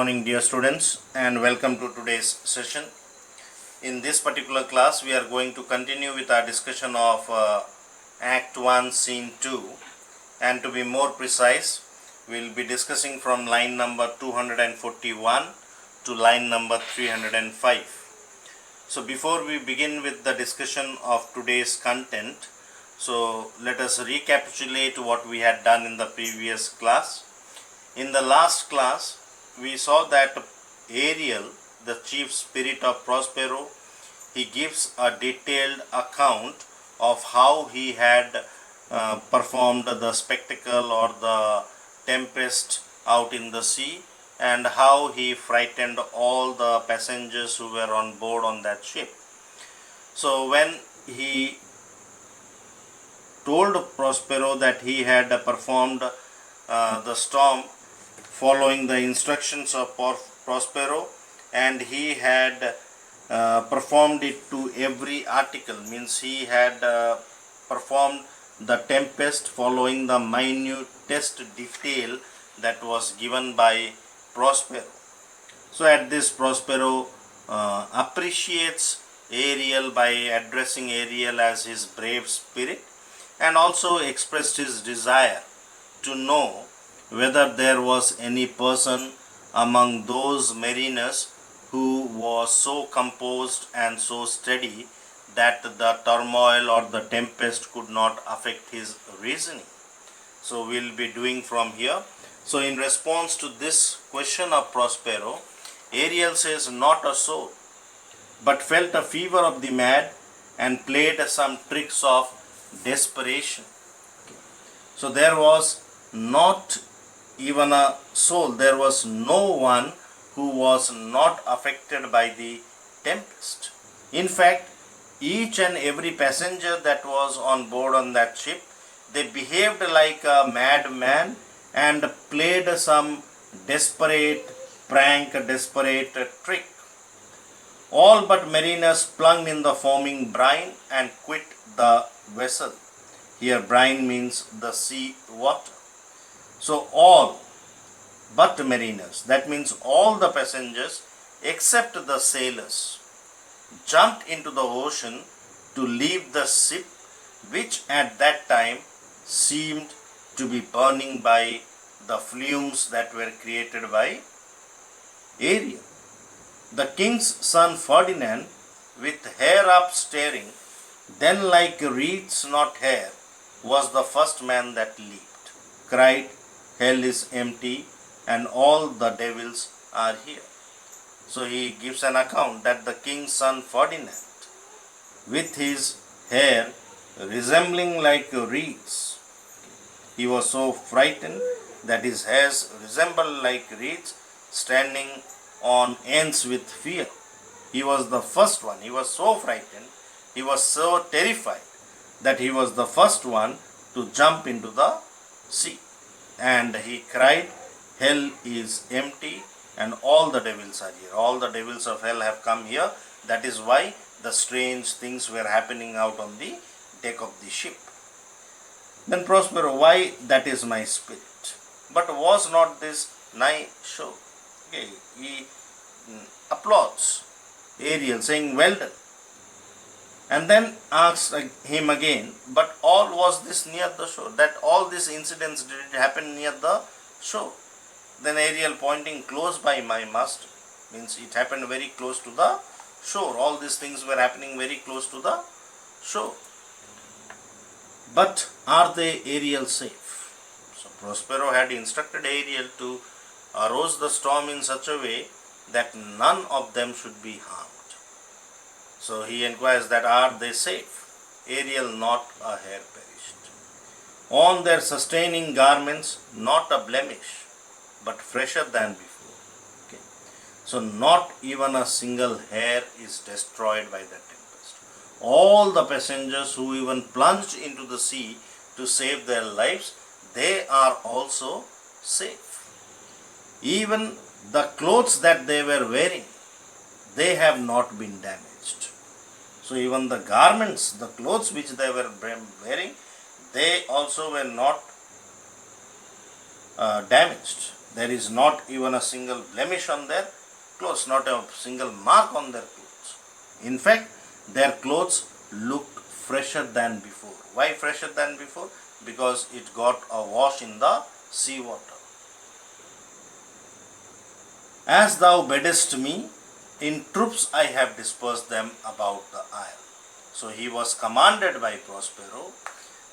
morning dear students, and welcome to today's session. In this particular class we are going to continue with our discussion of Act 1 Scene 2, and to be more precise we will be discussing from line number 241 to line number 305. So before we begin with the discussion of today's content, so let us recapitulate what we had done in the previous class. In the last class, we saw that Ariel, the chief spirit of Prospero, he gives a detailed account of how he had performed the spectacle or the tempest out in the sea, and how he frightened all the passengers who were on board on that ship. So when he told Prospero that he had performed the storm following the instructions of Prospero, and he had performed it to every article, means he had performed the tempest following the minutest detail that was given by Prospero. So at this, Prospero appreciates Ariel by addressing Ariel as his brave spirit, and also expressed his desire to know whether there was any person among those mariners who was so composed and so steady that the turmoil or the tempest could not affect his reasoning. So we will be doing from here. So in response to this question of Prospero, Ariel says, "Not a soul, but felt a fever of the mad and played some tricks of desperation." So there was not even a soul, there was no one who was not affected by the tempest. In fact, each and every passenger that was on board on that ship, they behaved like a madman and played some desperate prank, desperate trick. All but mariners plunged in the foaming brine and quit the vessel. Here brine means the sea water. So all but mariners, that means all the passengers except the sailors, jumped into the ocean to leave the ship, which at that time seemed to be burning by the fumes that were created by Ariel. The king's son Ferdinand, with hair up staring, then like reeds not hair, was the first man that leaped, cried, "Hell is empty and all the devils are here." So he gives an account that the king's son Ferdinand, with his hair resembling like reeds, he was so frightened that his hairs resembled like reeds standing on ends with fear. He was the first one. He was so frightened, he was so terrified that he was the first one to jump into the sea. And he cried, "Hell is empty and all the devils are here." All the devils of hell have come here. That is why the strange things were happening out on the deck of the ship. Then Prospero, "Why, that is my spirit. But was not this nice show?" Okay, he applauds Ariel, saying, "Well done." And then asks him again, "But all was this near the shore?" That all these incidents, did it happen near the shore? Then Ariel, pointing, "Close by, my master," means it happened very close to the shore. All these things were happening very close to the shore. "But are they, Ariel, safe?" So Prospero had instructed Ariel to arouse the storm in such a way that none of them should be harmed. So he inquires that, "Are they safe?" Ariel, "Not a hair perished. On their sustaining garments not a blemish, but fresher than before." Okay. So not even a single hair is destroyed by the tempest. All the passengers who even plunged into the sea to save their lives, they are also safe. Even the clothes that they were wearing, they have not been damaged. So even the garments, the clothes which they were wearing, they also were not damaged. There is not even a single blemish on their clothes, not a single mark on their clothes. In fact, their clothes looked fresher than before. Why fresher than before? Because it got a wash in the sea water. As thou biddest me, in troops I have dispersed them about the isle. So he was commanded by Prospero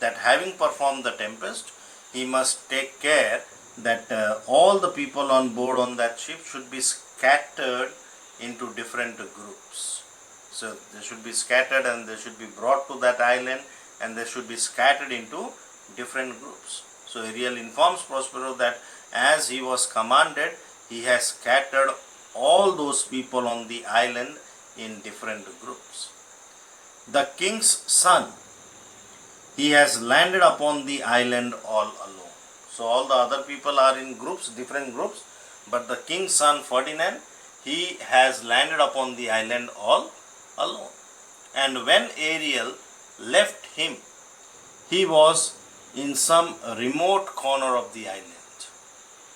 that having performed the tempest, he must take care that all the people on board on that ship should be scattered into different groups. So they should be scattered and they should be brought to that island and they should be scattered into different groups. So Ariel informs Prospero that as he was commanded, he has scattered all those people on the island in different groups. The king's son, he has landed upon the island all alone. So all the other people are in groups, different groups, but the king's son Ferdinand, he has landed upon the island all alone. And when Ariel left him, he was in some remote corner of the island,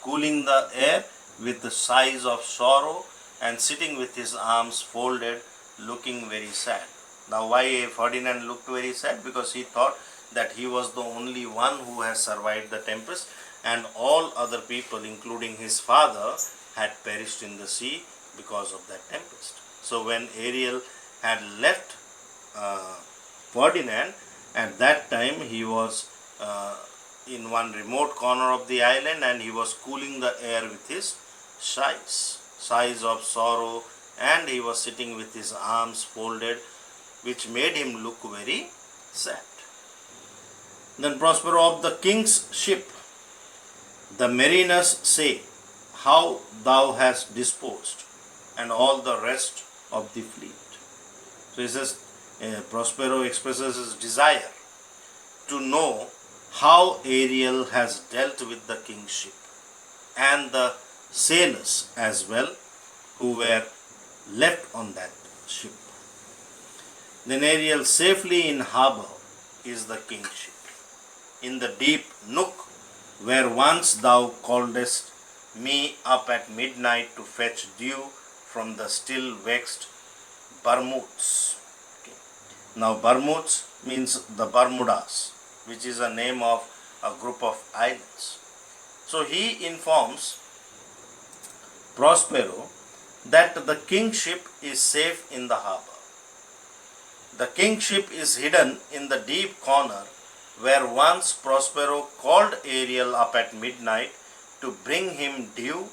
cooling the air with the sighs of sorrow and sitting with his arms folded, looking very sad. Now why Ferdinand looked very sad? Because he thought that he was the only one who has survived the tempest and all other people, including his father, had perished in the sea because of that tempest. So when Ariel had left Ferdinand, at that time he was in one remote corner of the island and he was cooling the air with his sighs of sorrow, and he was sitting with his arms folded, which made him look very sad. Then Prospero of the king's ship, the mariners say, how thou hast disposed, and all the rest of the fleet. So he says, Prospero expresses his desire to know how Ariel has dealt with the king's ship and the sailors as well who were left on that ship. Then Ariel safely in harbor is the king's ship, in the deep nook where once thou calledst me up at midnight to fetch dew from the still vexed Bermudes. Okay. Now Bermudes means the Bermudas, which is a name of a group of islands. So he informs Prospero that the king's ship is safe in the harbor. The king's ship is hidden in the deep corner where once Prospero called Ariel up at midnight to bring him dew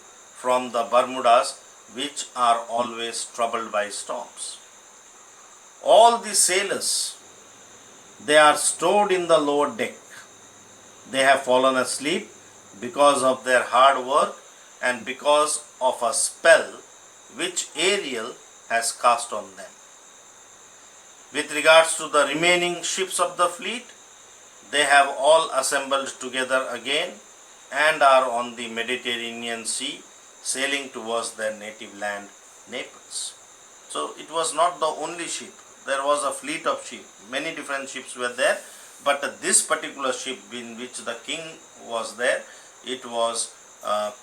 from the Bermudas, which are always troubled by storms. All the sailors, they are stored in the lower deck. They have fallen asleep because of their hard work and because of a spell which Ariel has cast on them. With regards to the remaining ships of the fleet, they have all assembled together again and are on the Mediterranean Sea, sailing towards their native land, Naples. So it was not the only ship. There was a fleet of ships. Many different ships were there, but this particular ship in which the king was there, it was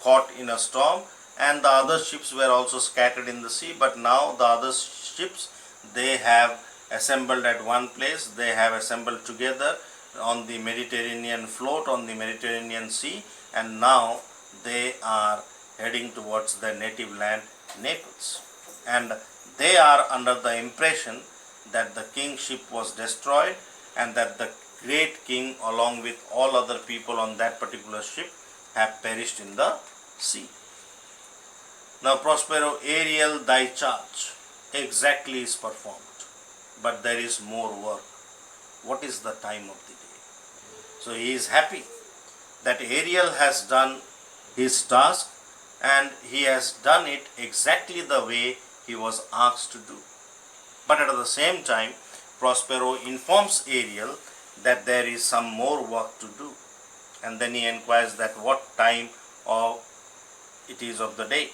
caught in a storm, and the other ships were also scattered in the sea. But now the other ships, they have assembled at one place. They have assembled together on the Mediterranean float, on the Mediterranean Sea, and now they are heading towards their native land, Naples. And they are under the impression that the king's ship was destroyed and that the great king along with all other people on that particular ship have perished in the sea. Now Prospero, Ariel, thy charge exactly is performed, but there is more work. What is the time of the day? So he is happy that Ariel has done his task and he has done it exactly the way he was asked to do. But at the same time, Prospero informs Ariel that there is some more work to do. And then he inquires that what time of it is of the day.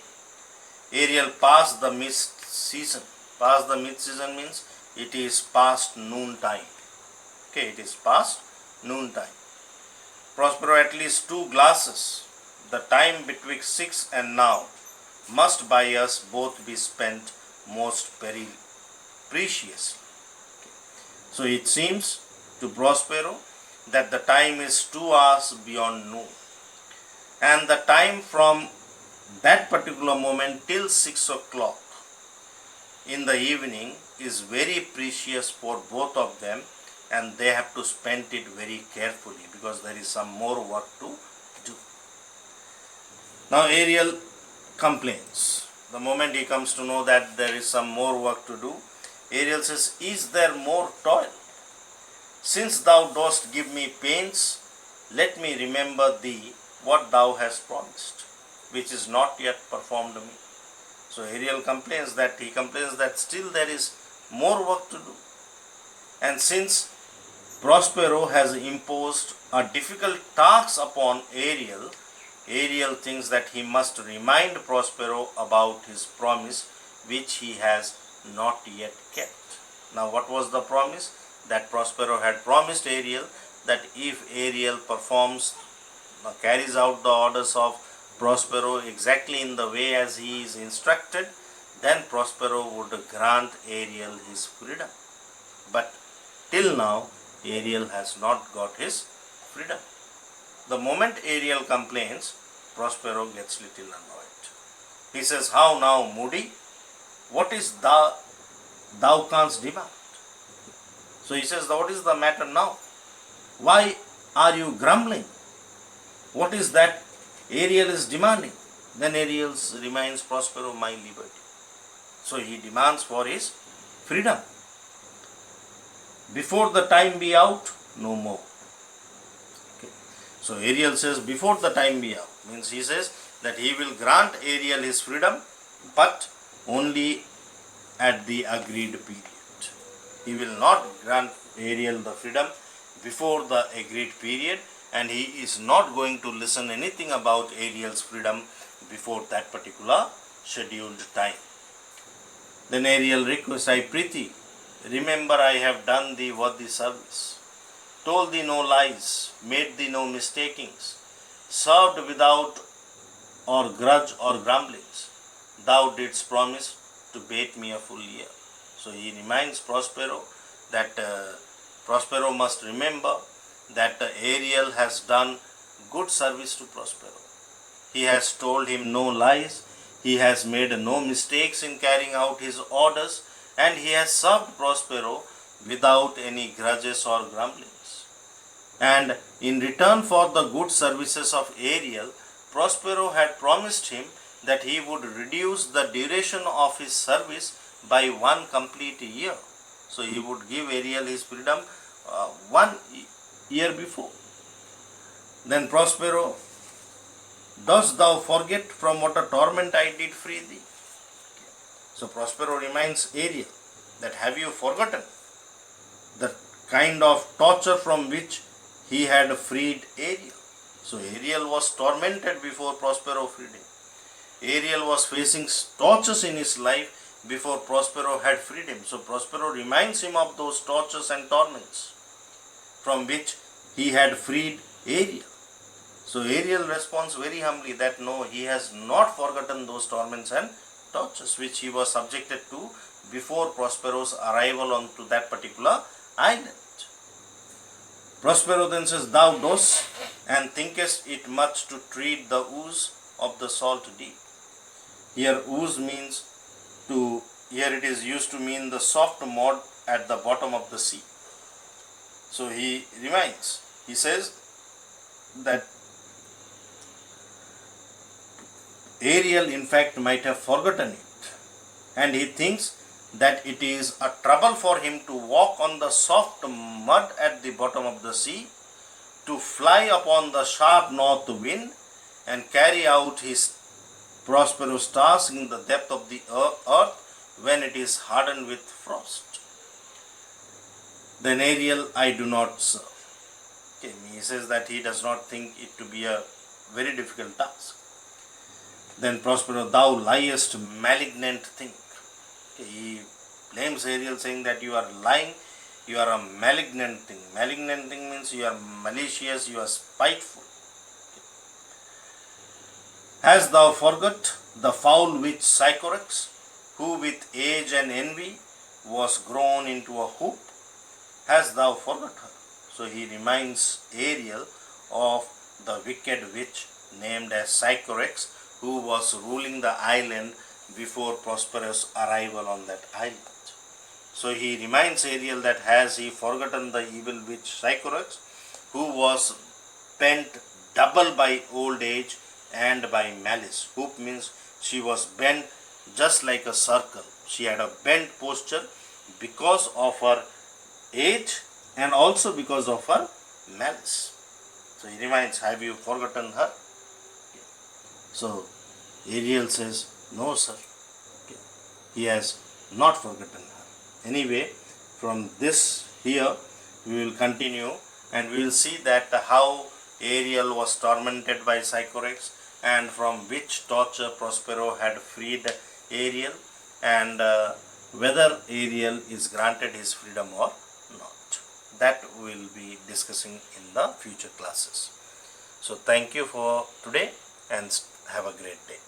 Ariel passed the mist season. Past the mid season means it is past noon time. Okay, it is past noon time. Prospero at least 2 glasses, the time betwixt 6 and now must by us both be spent most preciously. So it seems to Prospero that the time is 2 hours beyond noon, and the time from that particular moment till 6 o'clock in the evening is very precious for both of them, and they have to spend it very carefully because there is some more work to do. Now Ariel complains. The moment he comes to know that there is some more work to do, Ariel says, "Is there more toil? Since thou dost give me pains, let me remember thee what thou hast promised, which is not yet performed me." So Ariel complains that still there is more work to do. And since Prospero has imposed a difficult task upon Ariel, Ariel thinks that he must remind Prospero about his promise, which he has not yet kept. Now what was the promise? That Prospero had promised Ariel that if Ariel carries out the orders of Prospero exactly in the way as he is instructed, then Prospero would grant Ariel his freedom. But till now, Ariel has not got his freedom. The moment Ariel complains, Prospero gets little annoyed. He says, "How now, Moody? What is thou canst demand?" So he says, "What is the matter now? Why are you grumbling? What is that Ariel is demanding?" Then Ariel reminds Prospero, "My liberty." So he demands for his freedom. "Before the time be out, no more." Okay. So Ariel says, "Before the time be out," means he says that he will grant Ariel his freedom, but only at the agreed period. He will not grant Ariel the freedom before the agreed period, and he is not going to listen anything about Ariel's freedom before that particular scheduled time. Then Ariel requests, "I prithee, remember I have done thee worthy service, told thee no lies, made thee no mistakings, served without or grudge or grumblings. Thou didst promise to bait me a full year." So he reminds Prospero that Prospero must remember that Ariel has done good service to Prospero. He has told him no lies, he has made no mistakes in carrying out his orders, and he has served Prospero without any grudges or grumblings. And in return for the good services of Ariel, Prospero had promised him that he would reduce the duration of his service by 1 complete year. So he would give Ariel his freedom 1 year before. Then Prospero, "Dost thou forget from what a torment I did free thee?" So Prospero reminds Ariel that, "Have you forgotten the kind of torture from which he had freed Ariel?" So Ariel was tormented before Prospero freed him. Ariel was facing tortures in his life before Prospero had freed him. So Prospero reminds him of those tortures and torments from which he had freed Ariel. So Ariel responds very humbly that no, he has not forgotten those torments and tortures which he was subjected to before Prospero's arrival onto that particular island. Prospero then says, "Thou dost and thinkest it much to treat the ooze of the salt deep." Here ooze means here it is used to mean the soft mud at the bottom of the sea. So he reminds, he says that Ariel in fact might have forgotten it, and he thinks that it is a trouble for him to walk on the soft mud at the bottom of the sea, to fly upon the sharp north wind and carry out his prosperous task in the depth of the earth when it is hardened with frost. Then Ariel I do not serve. Okay, he says that he does not think it to be a very difficult task. Then Prospero, "Thou liest, malignant thing." Okay, he blames Ariel, saying that you are lying, you are a malignant thing. Malignant thing means you are malicious, you are spiteful. Okay. Hast thou forgot the foul witch Sycorax, who with age and envy was grown into a hoop? Hast thou forgot her? So he reminds Ariel of the wicked witch named as Sycorax, who was ruling the island before Prospero's arrival on that island. So he reminds Ariel that has he forgotten the evil witch Sycorax, who was bent double by old age and by malice. Hoop means she was bent just like a circle. She had a bent posture because of her age and also because of her malice. So he reminds, have you forgotten her? So Ariel says, no sir, he has not forgotten her. Anyway, from this here we will continue and we will see that how Ariel was tormented by Sycorax and from which torture Prospero had freed Ariel, and whether Ariel is granted his freedom or not. That we will be discussing in the future classes. So thank you for today and have a great day.